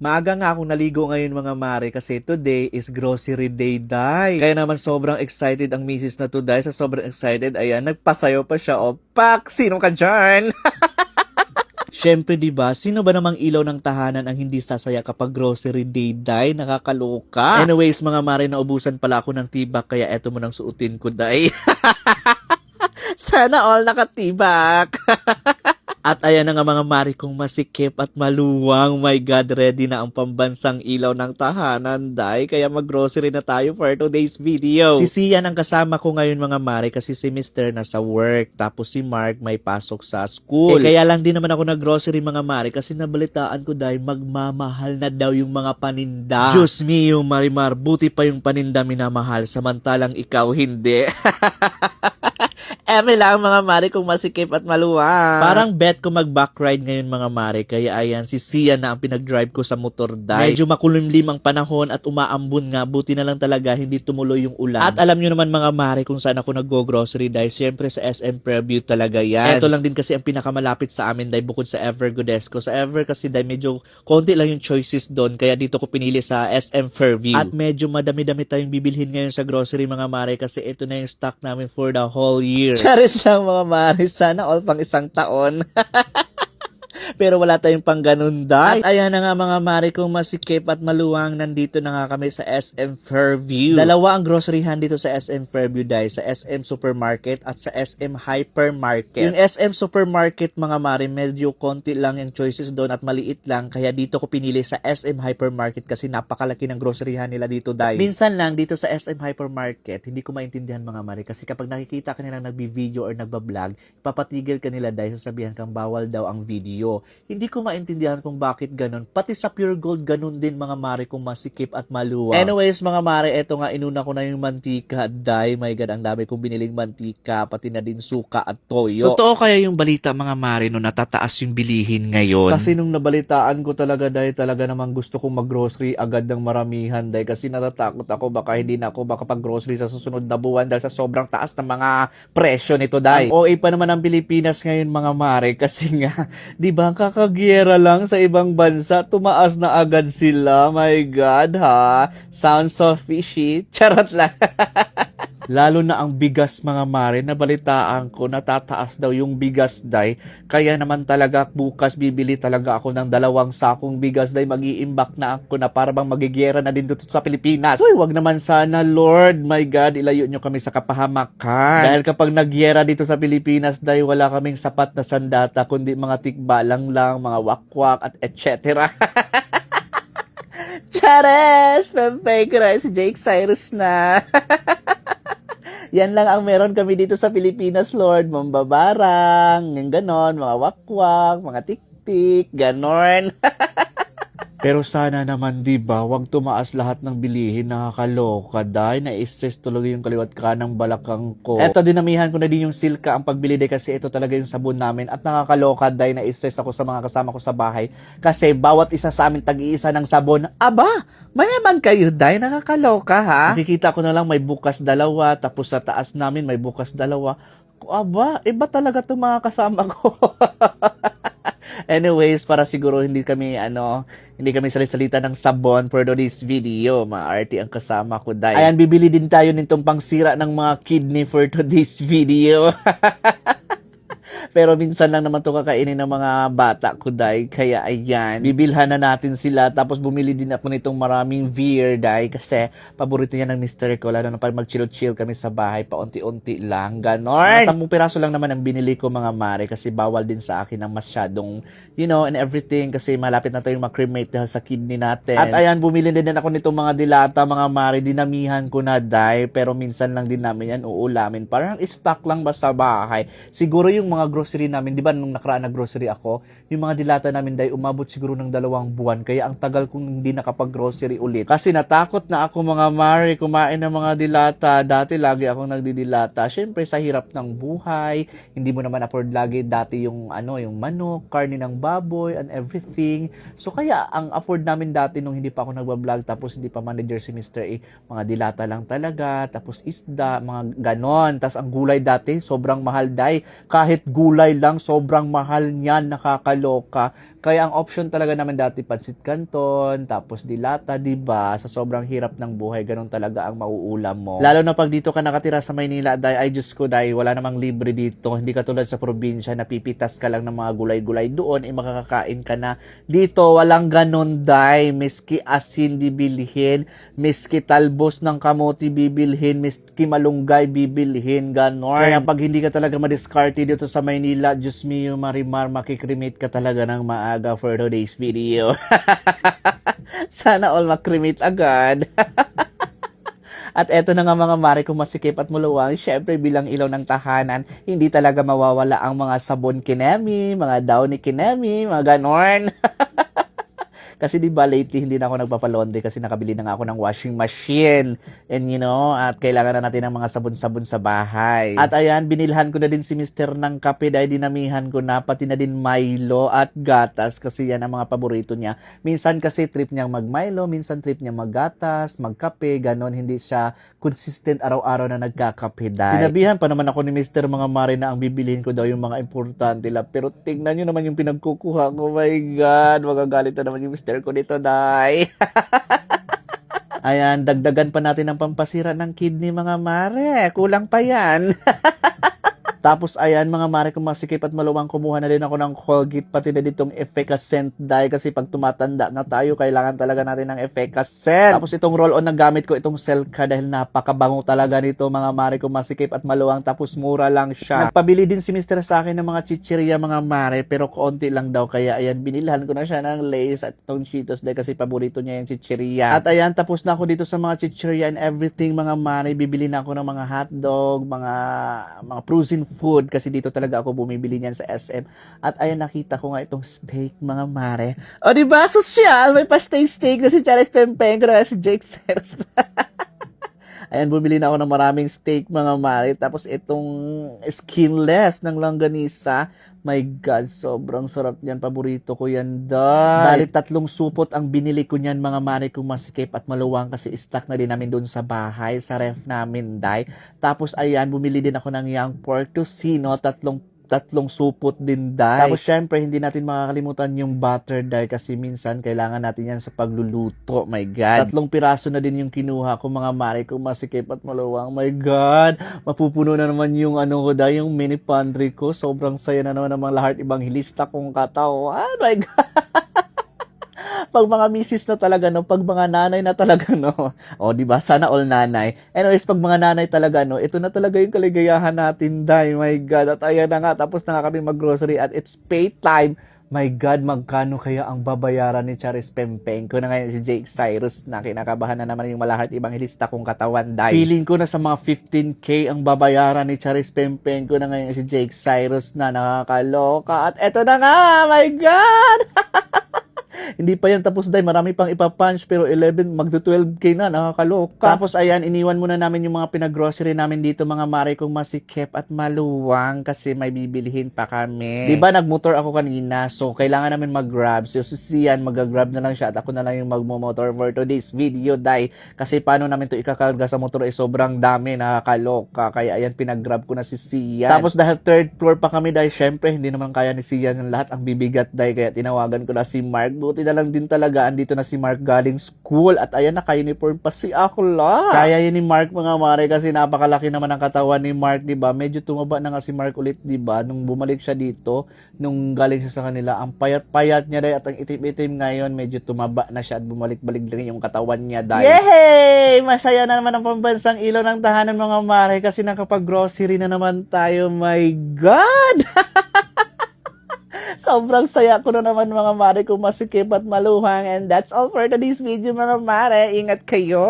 Maaga nga akong naligo ngayon mga mare kasi today is grocery day day. Kaya naman sobrang excited ang misis na today. Sa sobrang excited, ayan, nagpasayo pa siya. O, pak! Sino ka dyan? Siyempre, 'di ba? Sino ba namang ilaw ng tahanan ang hindi sasaya kapag grocery day day? Nakakaloka. Anyways, mga mare, naubusan pala ako ng tibak kaya eto mo nang suotin ko, day. Sana all nakatibak. At ayan na nga mga mari kong masikip at maluwang. My God, ready na ang pambansang ilaw ng tahanan, day. Kaya mag-grocery na tayo for today's video. Si Sian ang kasama ko ngayon mga mari kasi si Mr. nasa work. Tapos si Mark may pasok sa school. Kaya lang din naman ako nag-grocery mga mari kasi nabalitaan ko dahil magmamahal na daw yung mga paninda. Diyos mio, Marimar, buti pa yung paninda minamahal samantalang ikaw hindi. Eme lang mga mare kung masikip at maluwang. Parang bet ko mag-back ride ngayon mga mare. Kaya ayan, si Sian na ang pinag-drive ko sa motor day. Medyo makulimlim ang panahon at umaambon nga. Buti na lang talaga hindi tumuloy yung ulan. At alam nyo naman mga mare kung saan ako nag-go-grocery day. Siyempre sa SM Fairview talaga yan. Ito lang din kasi ang pinakamalapit sa amin day bukod sa Ever Godesco. Sa Ever kasi day medyo konti lang yung choices doon. Kaya dito ko pinili sa SM Fairview. At medyo madami-dami tayong bibilhin ngayon sa grocery mga mare kasi ito na yung stock namin for the whole year. Charis lang mga maris. Sana all pang isang taon. Pero wala tayong pang ganun day. At ayan na nga mga mare kong masikip at maluwang. Nandito na nga kami sa SM Fairview. Dalawa ang groceryhan dito sa SM Fairview day. Sa SM Supermarket at sa SM Hypermarket. Yung SM Supermarket mga mare, medyo konti lang yung choices doon at maliit lang. Kaya dito ko pinili sa SM Hypermarket kasi napakalaki ng groceryhan nila dito day. Minsan lang dito sa SM Hypermarket, hindi ko maintindihan mga mare. Kasi kapag nakikita ka nilang nagbi-video or nagbablog, ipapatigil ka nila dahil sasabihan kang bawal daw ang video. Hindi ko maintindihan kung bakit ganun. Pati sa Pure Gold, ganun din mga mare kung masikip at maluwang. Anyways, mga mare, eto nga, inuna ko na yung mantika. Day, my God, ang dami kong biniling mantika, pati na din suka at toyo. Totoo kaya yung balita mga mare no natataas yung bilihin ngayon? Kasi nung nabalitaan ko talaga, day, talaga namang gusto kong mag-grocery agad ng maramihan, day. Kasi natatakot ako, baka hindi na ako makapag-grocery sa susunod na buwan dahil sa sobrang taas ng mga presyo nito, day. Ang OA pa naman ang Pilipinas ngayon mga mare kasi nga, di ba, kakagyera lang sa ibang bansa, tumaas na agad sila. My God, ha? Sounds so fishy. Charot lang. Lalo na ang bigas mga mare, nabalitaan ko, natataas daw yung bigas day. Kaya naman talaga bukas bibili talaga ako ng 2 sakong bigas day. Mag-iimbak na ako na para bang magigyera na din dito sa Pilipinas. Uy, wag naman sana Lord. My God, ilayo nyo kami sa kapahamakan. Dahil kapag nagyera dito sa Pilipinas day, wala kaming sapat na sandata, kundi mga tikbalang lang, mga wakwak at etc. Chares! Fake rice, Jake Cyrus na. Yan lang ang meron kami dito sa Pilipinas, Lord. Mambabarang, yung ganon, mga wakwak, mga tiktik, ganon. Pero sana naman, di ba, wag tumaas lahat ng bilihin, nakakaloka dahil na-stress tuloy yung kaliwat kanang balakang ko. Eto, dinamihan ko na din yung silka ang pagbili dahil kasi ito talaga yung sabon namin at nakakaloka dahil na-stress ako sa mga kasama ko sa bahay kasi bawat isa sa amin tag-iisa ng sabon. Aba, mayaman kayo dahil nakakaloka ha. Nakikita ko na lang may bukas 2 tapos sa taas namin may bukas 2. Aba, iba talaga itong mga kasama ko. Anyways, para siguro hindi kami salisalita ng sabon for this video. Maarte ang kasama ko dahil. Ayan, bibili din tayo nitong pangsira ng mga kidney for today's video. Pero minsan lang naman ito kakainin ng mga bata ko dahil. Kaya ayan, bibilhan na natin sila. Tapos bumili din ako nitong maraming beer dahil kasi paborito niya ng Mr. ko. Lalo na para mag-chill-chill kami sa bahay. Paunti-unti lang. Ganon. 10 piraso lang naman ang binili ko mga mare. Kasi bawal din sa akin ang masyadong, and everything. Kasi malapit na tayong mag-cremate dahil sa kidney natin. At ayan, bumili din ako nitong mga dilata mga mare. Dinamihan ko na dahil. Pero minsan lang din namin yan uulamin. Parang stock lang ba sa bahay. Siguro yung mga grocery namin, di ba nung nakaraan na grocery ako, yung mga dilata namin dahil umabot siguro ng 2 buwan. Kaya ang tagal kong hindi nakapag-grocery ulit. Kasi natakot na ako mga mare kumain ng mga dilata. Dati lagi akong nagdidilata. Syempre sa hirap ng buhay, hindi mo naman afford lagi dati yung manok, karne ng baboy and everything. So kaya ang afford namin dati nung hindi pa ako nagba-vlog tapos hindi pa manager si Mr. A, mga dilata lang talaga, tapos isda, mga ganon. Tapos ang gulay dati sobrang mahal dahil kahit gulay gulay lang, sobrang mahal niyan, nakakaloka. Kaya ang option talaga naman dati pancit canton, tapos dilata, 'di ba? Sa sobrang hirap ng buhay, ganun talaga ang mauulam mo. Lalo na pag dito ka nakatira sa Maynila, ay Diyos ko, wala namang libre dito. Hindi katulad sa probinsya na pipitas ka lang ng mga gulay-gulay doon, makakakain ka na. Dito walang ganun, miski asin bibilhin, miski talbos ng kamote bibilhin, miski malunggay bibilhin, ganon. Kaya pag hindi ka talaga madiskarte dito sa Maynila, Diyos mio Marimar, makikremate ka talaga ng maaga for today's video. Sana all makremate agad. At eto na nga mga mare, kung masikip at muluwang, syempre bilang ilaw ng tahanan, hindi talaga mawawala ang mga sabon kinemi, mga downy kinemi, mga ganon. Kasi di ba lately hindi na ako nagpapalaundry kasi nakabili na nga ako ng washing machine. And at kailangan na natin ng mga sabon-sabon sa bahay. At ayan, binilhan ko na din si Mr. ng kape dahil dinamihan ko na, pati na din Milo at gatas kasi yan ang mga paborito niya. Minsan kasi trip niyang mag-Milo, minsan trip niya mag-gatas, mag-kape, ganon. Hindi siya consistent araw-araw na nagkakape dahil. Sinabihan pa naman ako ni Mr. mga mare na ang bibilihin ko daw yung mga importante lang. Pero tingnan nyo naman yung pinagkukuha ko. Oh my God, magagalit na naman yung Mr. ko dito, day. Ayan, dagdagan pa natin ang pampasira ng kidney, mga mare. Kulang pa yan. Tapos ayan mga mare, kung masikip at maluwang, kumuha na din ako ng Colgate, pati na ditong efficacent dye kasi pag tumatanda na tayo, kailangan talaga natin ng efficacent. Tapos itong roll-on na gamit ko, itong Selka, dahil napakabango talaga nito mga mare, kung masikip at maluwang, tapos mura lang siya. Nagpabili din si Mr. sa akin ng mga chichirya mga mare, pero konti lang daw, kaya ayan, binilhan ko na siya ng Lay's at itong Cheetos dahil kasi paborito niya yung chichirya. At ayan, tapos na ako dito sa mga chichirya and everything mga mare, bibili na ako ng mga hotdog, mga frozen food kasi dito talaga ako bumibili niyan sa SM. At ayan, nakita ko nga itong steak mga mare. O diba, sosyal, may pa-steak na si Charis Pempeng, na si Jake Seros. Ayan, bumili na ako ng maraming steak mga mare. Tapos itong skinless ng longganisa. My God, sobrang sarap niyan. Paborito ko yan, Bali, 3 supot ang binili ko niyan mga mare, kung masikip at maluwang, kasi stock na din namin doon sa bahay, sa ref namin, Tapos ayan, bumili din ako ng young pork tocino, tatlong supot din, Tapos syempre, hindi natin makakalimutan yung butter, kasi minsan kailangan natin yan sa pagluluto. My God. 3 piraso na din yung kinuha ko mga mare, kung masikip at maluwang. My God. Mapupuno na naman yung ko, yung mini pantry ko. Sobrang saya na naman ng mga lahat ibang hilista kong katawan. My God. Pag mga misis na talaga, pag mga nanay na talaga, o diba, sana all nanay. Anyways, pag mga nanay talaga, ito na talaga yung kaligayahan natin, my God. At ayan na nga, tapos na nga kami mag-grocery at it's pay time. My God, magkano kaya ang babayaran ni Charis Pempeng ko na ngayon si Jake Cyrus, na kinakabahan na naman yung malahat ibang hilista kong katawan, Feeling ko na sa mga 15K ang babayaran ni Charis Pempeng ko na ngayon si Jake Cyrus, na nakakaloka. At eto na nga, my God! Hindi pa yan tapos, marami pang ipapunch, pero 11, magdo-12K na, nakakaloka. Tapos ayan, iniwan muna namin yung mga pinag-grocery namin dito mga mare, kung masikip at maluwang, kasi may bibilihin pa kami. Diba nagmotor ako kanina, so kailangan namin mag-grab. So si Sian, mag-grab na lang siya at ako na lang yung magmo-motor for today's video, kasi paano namin to ikakarga sa motor sobrang dami, nakakaloka. Kaya ayan, pinag-grab ko na si Sian. Tapos dahil 3rd floor pa kami, syempre hindi naman kaya ni Sian ng lahat, ang bibigat, kaya tinawagan ko na si Mark. Buti na lang din talaga, andito na si Mark galing school, at ayan, naka-uniform pa si Akla. Kaya yun ni Mark mga mare, kasi napakalaki naman ang katawan ni Mark, diba? Medyo tumaba na nga si Mark ulit, diba? Nung bumalik siya dito, nung galing siya sa kanila, ang payat-payat niya, at ang itim-itim ngayon, medyo tumaba na siya at bumalik-balik din yung katawan niya, Yay! Masaya na naman ang pambansang ilaw ng tahanan mga mare, kasi nakapag-grocery na naman tayo. My God! Sobrang saya ko na naman mga mare, kung masikip at maluwang. And that's all for today's video mga mare. Ingat kayo!